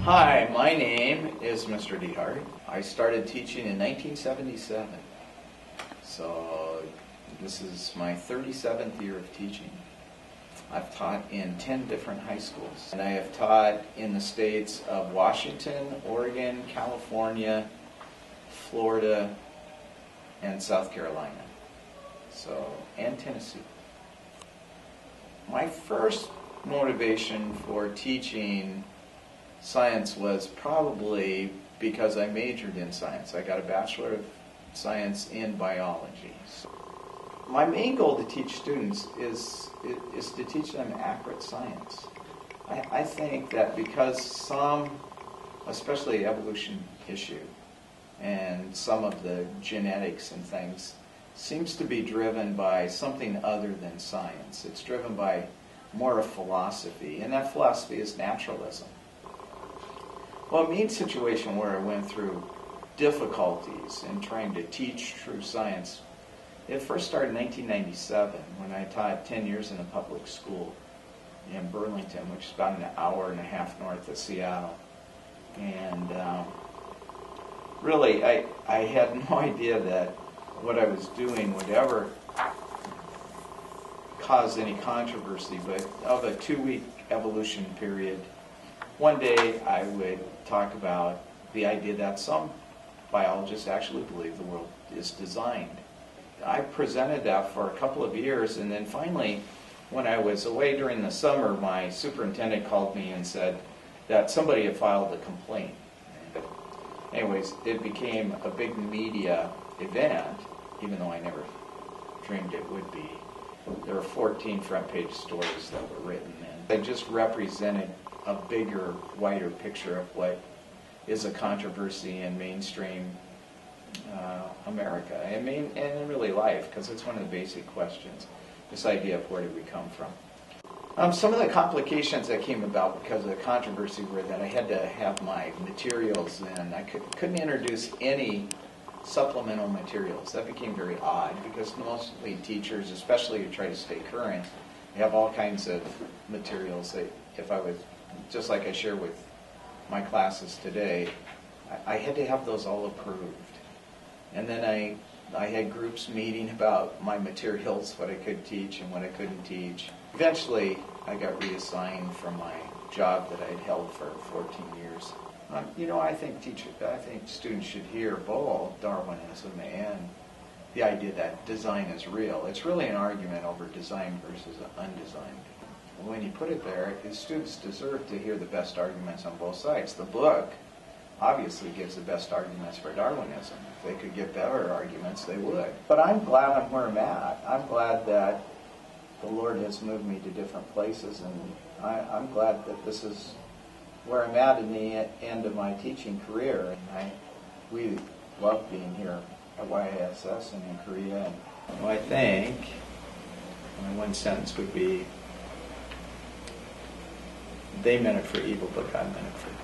Hi, my name is Mr. DeHart. I started teaching in 1977. So this is my 37th year of teaching. I've taught in 10 different high schools. And I have taught in the states of Washington, Oregon, California, Florida, and South Carolina. And Tennessee. My first motivation for teaching science was probably because I majored in science. I got a Bachelor of Science in biology. So my main goal to teach students is to teach them accurate science. I think that because some, especially evolution issue, and some of the genetics and things, seems to be driven by something other than science. It's driven by more of philosophy, and that philosophy is naturalism. Well, a mean situation where I went through difficulties in trying to teach true science, it first started in 1997 when I taught 10 years in a public school in Burlington, which is about an hour and a half north of Seattle. And really, I had no idea that what I was doing would ever cause any controversy, but of a 2-week evolution period, one day I would talk about the idea that some biologists actually believe the world is designed. I presented that for a couple of years, and then finally, when I was away during the summer, my superintendent called me and said that somebody had filed a complaint. Anyways, it became a big media event, even though I never dreamed it would be. There were 14 front-page stories that were written, and they just represented a bigger, wider picture of what is a controversy in mainstream America, and in really life, because it's one of the basic questions, this idea of where did we come from. Some of the complications that came about because of the controversy were that I had to have my materials in. I couldn't introduce any supplemental materials. That became very odd because mostly teachers, especially who try to stay current, they have all kinds of materials that if I would, just like I share with my classes today, I had to have those all approved. And then I had groups meeting about my materials, what I could teach and what I couldn't teach. Eventually, I got reassigned from my job that I had held for 14 years. I think students should hear both Darwinism and the idea that design is real. It's really an argument over design versus undesigned. When you put it there, students deserve to hear the best arguments on both sides. The book obviously gives the best arguments for Darwinism. If they could get better arguments, they would. But I'm glad I'm where I'm at. I'm glad that the Lord has moved me to different places, and I'm glad that this is where I'm at in the end of my teaching career. And we love being here at YISS and in Korea. And I think my one sentence would be, they meant it for evil, but God meant it for good.